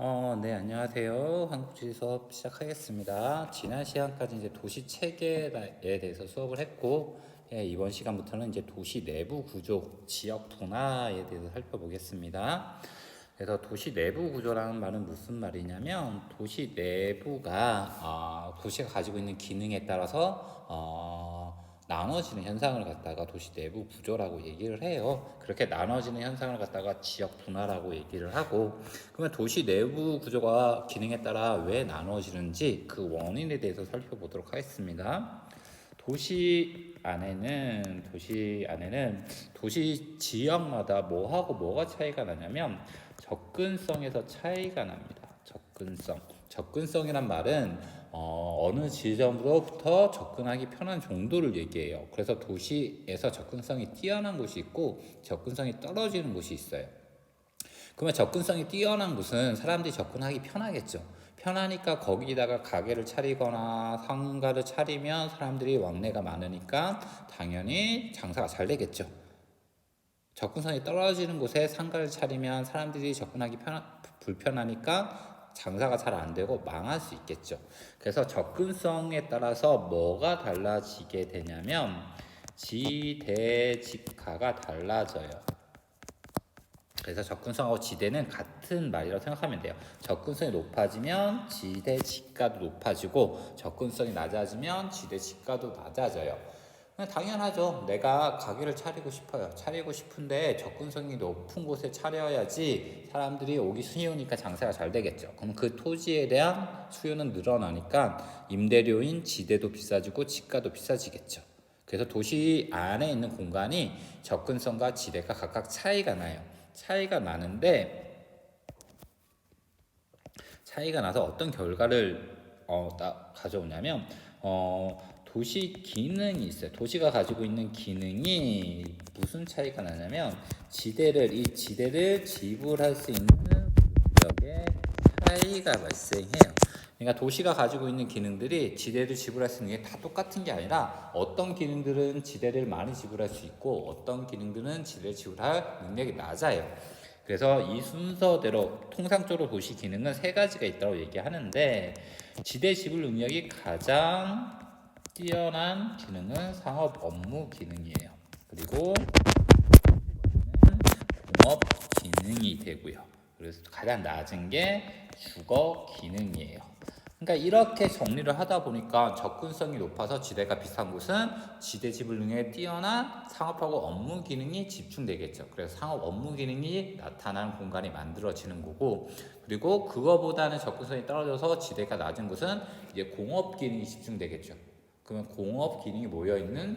네, 안녕하세요. 한국지 수업 시작하겠습니다. 지난 시간까지 이제 도시 체계에 대해서 수업을 했고, 이번 시간부터는 이제 도시 내부 구조, 지역 분화에 대해서 살펴보겠습니다. 그래서 도시 내부 구조라는 말은 무슨 말이냐면, 도시 내부가, 도시가 가지고 있는 기능에 따라서, 나눠지는 현상을 갖다가 도시 내부 구조라고 얘기를 해요. 그렇게 나눠지는 현상을 갖다가 지역 분화라고 얘기를 하고, 그러면 도시 내부 구조가 기능에 따라 왜 나눠지는지 그 원인에 대해서 살펴보도록 하겠습니다. 도시 지역마다 뭐하고 뭐가 차이가 나냐면 접근성에서 차이가 납니다. 접근성이란 말은 어느 지점으로부터 접근하기 편한 정도를 얘기해요. 그래서 도시에서 접근성이 뛰어난 곳이 있고 접근성이 떨어지는 곳이 있어요. 그러면 접근성이 뛰어난 곳은 사람들이 접근하기 편하겠죠. 편하니까 거기다가 가게를 차리거나 상가를 차리면 사람들이 왕래가 많으니까 당연히 장사가 잘 되겠죠. 접근성이 떨어지는 곳에 상가를 차리면 사람들이 접근하기 불편하니까 장사가 잘 안 되고 망할 수 있겠죠. 그래서 접근성에 따라서 뭐가 달라지게 되냐면 지대, 지가가 달라져요. 그래서 접근성하고 지대는 같은 말이라고 생각하면 돼요. 접근성이 높아지면 지대, 지가도 높아지고 접근성이 낮아지면 지대, 지가도 낮아져요. 당연하죠. 내가 가게를 차리고 싶어요. 차리고 싶은데 접근성이 높은 곳에 차려야지 사람들이 오기 쉬우니까 장사가 잘 되겠죠. 그럼 그 토지에 대한 수요는 늘어나니까 임대료인 지대도 비싸지고 지가도 비싸지겠죠. 그래서 도시 안에 있는 공간이 접근성과 지대가 각각 차이가 나요. 차이가 나서 어떤 결과를 가져오냐면 도시 기능이 있어요. 도시가 가지고 있는 기능이 무슨 차이가 나냐면 이 지대를 지불할 수 있는 구역에 차이가 발생해요. 그러니까 도시가 가지고 있는 기능들이 지대를 지불할 수 있는 게 다 똑같은 게 아니라 어떤 기능들은 지대를 많이 지불할 수 있고 어떤 기능들은 지대를 지불할 능력이 낮아요. 그래서 이 순서대로 통상적으로 도시 기능은 세 가지가 있다고 얘기하는데 지대 지불 능력이 가장 뛰어난 기능은 상업 업무 기능이에요. 그리고 공업 기능이 되고요. 그래서 가장 낮은 게 주거 기능이에요. 그러니까 이렇게 정리를 하다 보니까 접근성이 높아서 지대가 비싼 곳은 지대 지불 능력이 뛰어난 상업하고 업무 기능이 집중되겠죠. 그래서 상업 업무 기능이 나타나는 공간이 만들어지는 거고, 그리고 그거보다는 접근성이 떨어져서 지대가 낮은 곳은 이제 공업 기능이 집중되겠죠. 그러면 공업 기능이 모여있는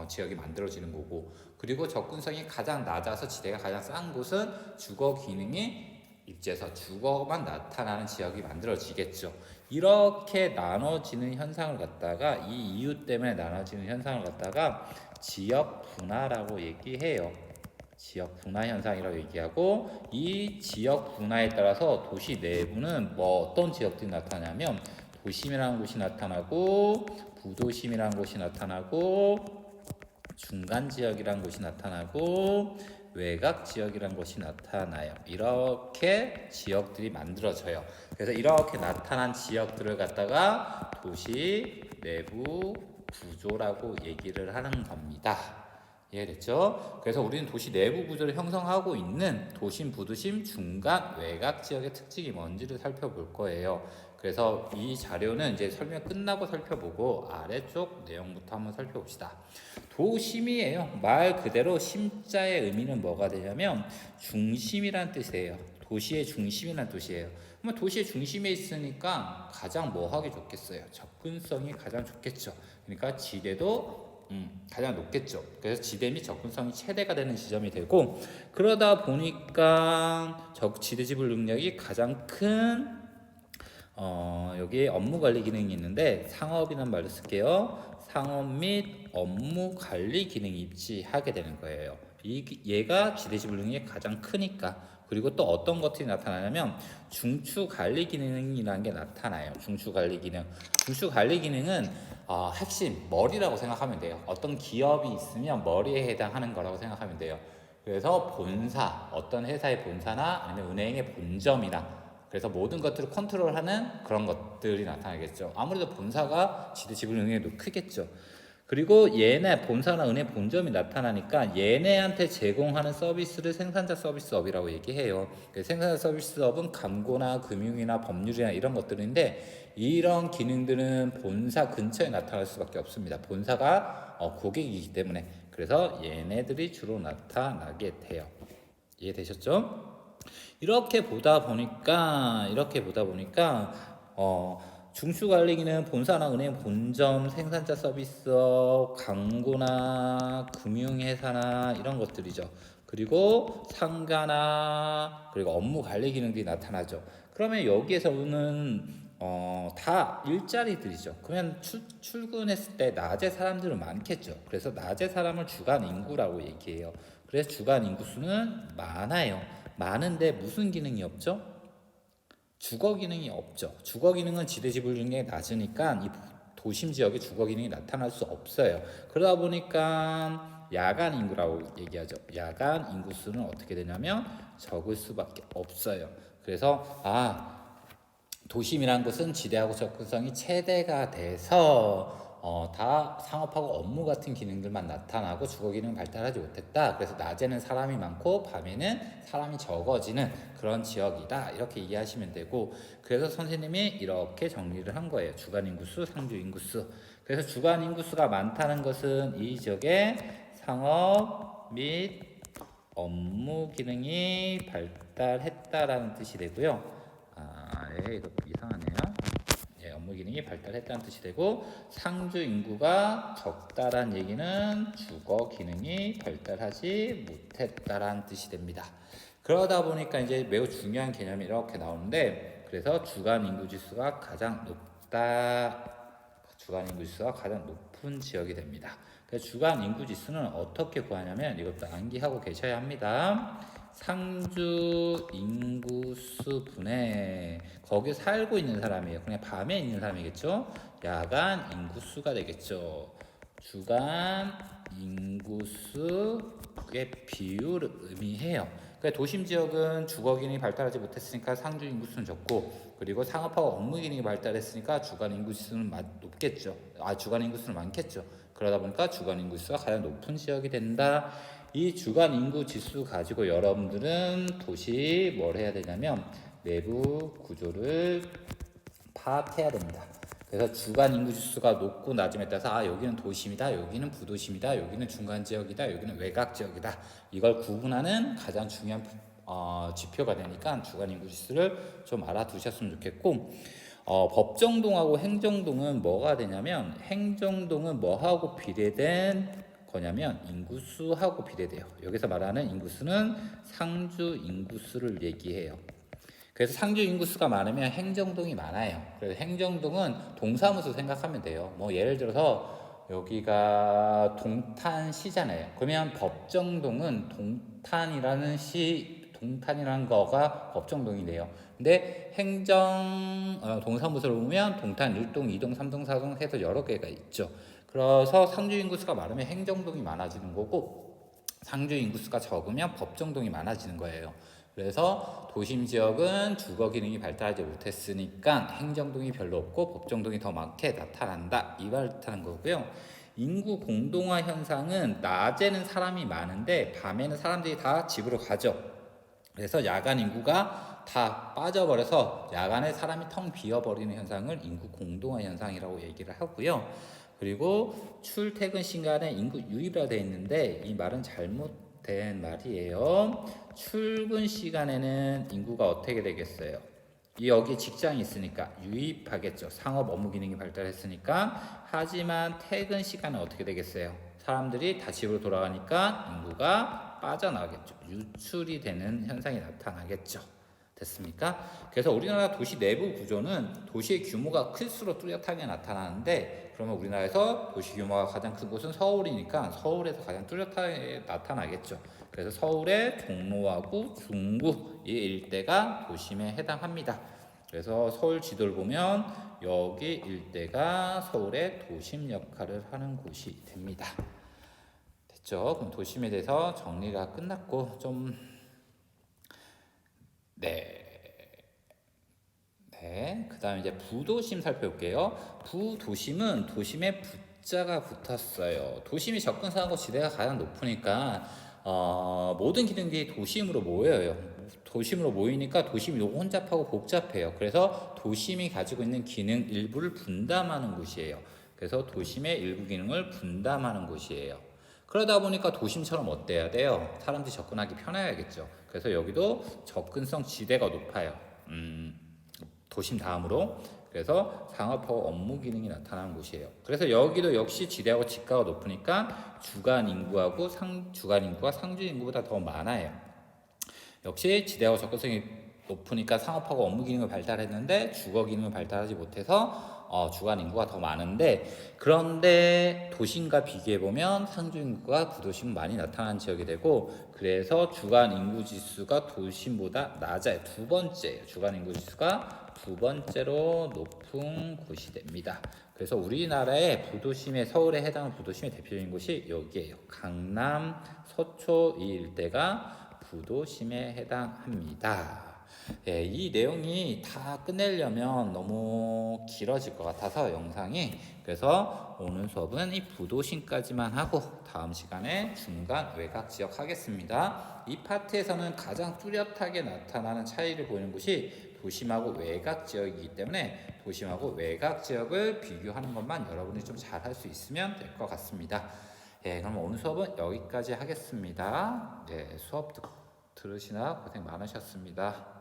지역이 만들어지는 거고, 그리고 접근성이 가장 낮아서 지대가 가장 싼 곳은 주거 기능이 입지에서 주거만 나타나는 지역이 만들어지겠죠. 이렇게 나눠지는 현상을 갖다가 이 이유 때문에 나눠지는 현상을 갖다가 지역 분화라고 얘기해요. 지역 분화 현상이라고 얘기하고 이 지역 분화에 따라서 도시 내부는 어떤 지역들이 나타나냐면 도심이라는 곳이 나타나고 부도심이라는 곳이 나타나고 중간 지역이라는 곳이 나타나고 외곽 지역이라는 곳이 나타나요. 이렇게 지역들이 만들어져요. 그래서 이렇게 나타난 지역들을 갖다가 도시 내부 구조라고 얘기를 하는 겁니다. 이해됐죠? 그래서 우리는 도시 내부 구조를 형성하고 있는 도심, 부도심, 중간, 외곽 지역의 특징이 뭔지를 살펴볼 거예요. 그래서 이 자료는 이제 설명 끝나고 살펴보고 아래쪽 내용부터 한번 살펴봅시다. 도심이에요. 말 그대로 심자의 의미는 뭐가 되냐면 중심이란 뜻이에요. 도시의 중심이란 뜻이에요. 그러면 도시의 중심에 있으니까 가장 뭐하기 좋겠어요? 접근성이 가장 좋겠죠. 그러니까 지대도 가장 높겠죠. 그래서 지대 및 접근성이 최대가 되는 지점이 되고, 그러다 보니까 지대 지불 능력이 가장 큰 여기에 업무 관리 기능이 있는데 상업이라는 말을 쓸게요. 상업 및 업무 관리 기능이 입지하게 되는 거예요. 얘가 지대 지불 능력이 가장 크니까. 그리고 또 어떤 것들이 나타나냐면 중추 관리 기능이라는 게 나타나요. 중추 관리 기능은 핵심 머리라고 생각하면 돼요. 어떤 기업이 있으면 머리에 해당하는 거라고 생각하면 돼요. 그래서 본사, 어떤 회사의 본사나 아니면 은행의 본점이나, 그래서 모든 것들을 컨트롤하는 그런 것들이 나타나겠죠. 아무래도 본사가 지대 지분 응액도 크겠죠. 그리고 얘네 본사나 은행 본점이 나타나니까 얘네한테 제공하는 서비스를 생산자 서비스업이라고 얘기해요. 생산자 서비스업은 감고나 금융이나 법률이나 이런 것들인데 이런 기능들은 본사 근처에 나타날 수밖에 없습니다. 본사가 고객이기 때문에. 그래서 얘네들이 주로 나타나게 돼요. 이해되셨죠? 이렇게 보다 보니까 중수관리기는 본사나 은행 본점, 생산자 서비스업, 광고나 금융회사나 이런 것들이죠. 그리고 상가나 그리고 업무 관리 기능들이 나타나죠. 그러면 여기에서는 다 일자리들이죠. 그러면 출근했을 때 낮에 사람들은 많겠죠. 그래서 낮에 사람을 주간 인구라고 얘기해요. 그래서 주간 인구 수는 많아요. 많은데 무슨 기능이 없죠? 주거 기능이 없죠. 주거 기능은 지대 지분 중에 낮으니까 이 도심 지역에 주거 기능이 나타날 수 없어요. 그러다 보니까 야간 인구라고 얘기하죠. 야간 인구 수는 어떻게 되냐면 적을 수밖에 없어요. 그래서 도심이란 것은 지대하고 접근성이 최대가 돼서 다 상업하고 업무 같은 기능들만 나타나고 주거 기능은 발달하지 못했다. 그래서 낮에는 사람이 많고 밤에는 사람이 적어지는 그런 지역이다. 이렇게 이해하시면 되고, 그래서 선생님이 이렇게 정리를 한 거예요. 주간 인구수, 상주 인구수. 그래서 주간 인구수가 많다는 것은 이 지역에 상업 및 업무 기능이 발달했다라는 뜻이 되고요. 이거 이상하네요. 업무 기능이 발달했다는 뜻이 되고, 상주 인구가 적다란 얘기는 주거 기능이 발달하지 못했다란 뜻이 됩니다. 그러다 보니까 이제 매우 중요한 개념이 이렇게 나오는데, 그래서 주간 인구 지수가 가장 높다. 주간 인구 지수가 가장 높은 지역이 됩니다. 그래서 주간 인구 지수는 어떻게 구하냐면 이것도 암기하고 계셔야 합니다. 상주 인구수 분의 거기에 살고 있는 사람이에요. 그냥 밤에 있는 사람이겠죠. 야간 인구수가 되겠죠. 주간 인구수의 비율을 의미해요. 그러니까 도심 지역은 주거 기능이 발달하지 못했으니까 상주 인구수는 적고, 그리고 상업하고 업무 기능이 발달했으니까 주간 인구수는 높겠죠. 주간 인구수는 많겠죠. 그러다 보니까 주간 인구수가 가장 높은 지역이 된다. 이 주간 인구 지수 가지고 여러분들은 도시 뭘 해야 되냐면 내부 구조를 파악해야 됩니다. 그래서 주간 인구 지수가 높고 낮음에 따라서 여기는 도심이다, 여기는 부도심이다, 여기는 중간 지역이다, 여기는 외곽 지역이다. 이걸 구분하는 가장 중요한 지표가 되니까 주간 인구 지수를 좀 알아두셨으면 좋겠고, 법정동하고 행정동은 뭐가 되냐면, 행정동은 뭐하고 비례된 거냐면 인구수하고 비례돼요. 여기서 말하는 인구수는 상주 인구수를 얘기해요. 그래서 상주 인구수가 많으면 행정동이 많아요. 그래서 행정동은 동사무소 생각하면 돼요. 뭐 예를 들어서 여기가 동탄시잖아요. 그러면 법정동은 동탄이라는 거가 법정동이네요. 근데 동사무소를 보면 동탄 1동, 2동, 3동, 4동 해서 여러 개가 있죠. 그래서 상주 인구수가 많으면 행정동이 많아지는 거고, 상주 인구수가 적으면 법정동이 많아지는 거예요. 그래서 도심 지역은 주거 기능이 발달하지 못했으니까 행정동이 별로 없고 법정동이 더 많게 나타난다. 이 말을 뜻하는 거고요. 인구 공동화 현상은 낮에는 사람이 많은데 밤에는 사람들이 다 집으로 가죠. 그래서 야간 인구가 다 빠져버려서 야간에 사람이 텅 비어버리는 현상을 인구 공동화 현상이라고 얘기를 하고요. 그리고 출퇴근 시간에 인구 유입이라 되어 있는데 이 말은 잘못된 말이에요. 출근 시간에는 인구가 어떻게 되겠어요? 여기 직장이 있으니까 유입하겠죠. 상업 업무 기능이 발달했으니까. 하지만 퇴근 시간은 어떻게 되겠어요? 사람들이 다 집으로 돌아가니까 인구가 빠져나가겠죠. 유출이 되는 현상이 나타나겠죠. 됐습니까? 그래서 우리나라 도시 내부 구조는 도시의 규모가 클수록 뚜렷하게 나타나는데, 그러면 우리나라에서 도시 규모가 가장 큰 곳은 서울이니까 서울에서 가장 뚜렷하게 나타나겠죠. 그래서 서울의 종로하고 중구 이 일대가 도심에 해당합니다. 그래서 서울 지도를 보면 여기 일대가 서울의 도심 역할을 하는 곳이 됩니다. 됐죠? 그럼 도심에 대해서 정리가 끝났고, 네, 그 다음에 이제 부도심 살펴볼게요. 부도심은 도심에 부자가 붙었어요. 도심이 접근성하고 지대가 가장 높으니까 모든 기능들이 도심으로 모여요. 도심으로 모이니까 도심이 너무 혼잡하고 복잡해요. 그래서 도심이 가지고 있는 기능 일부를 분담하는 곳이에요. 그래서 도심의 일부 기능을 분담하는 곳이에요. 그러다 보니까 도심처럼 어때야 돼요? 사람들이 접근하기 편해야겠죠. 그래서 여기도 접근성 지대가 높아요. 도심 다음으로. 그래서 상업하고 업무 기능이 나타나는 곳이에요. 그래서 여기도 역시 지대하고 지가가 높으니까 주간 인구가 상주 인구보다 더 많아요. 역시 지대하고 접근성이 높으니까 상업하고 업무 기능을 발달했는데 주거 기능을 발달하지 못해서 주간 인구가 더 많은데, 그런데 도심과 비교해 보면 상주 인구가 부도심은 많이 나타나는 지역이 되고, 그래서 주간 인구 지수가 도심보다 낮아요. 두 번째예요. 주간 인구 지수가 두 번째로 높은 곳이 됩니다. 그래서 우리나라의 부도심의, 서울에 해당하는 부도심의 대표적인 곳이 여기에요. 강남, 서초 이 일대가 부도심에 해당합니다. 예, 이 내용이 다 끝내려면 너무 길어질 것 같아서 영상이, 그래서 오늘 수업은 이 부도심까지만 하고 다음 시간에 중간 외곽 지역 하겠습니다. 이 파트에서는 가장 뚜렷하게 나타나는 차이를 보이는 곳이 도심하고 외곽 지역이기 때문에 도심하고 외곽 지역을 비교하는 것만 여러분이 좀 잘 할 수 있으면 될 것 같습니다. 예, 그럼 오늘 수업은 여기까지 하겠습니다. 네, 수업 들으시나 고생 많으셨습니다.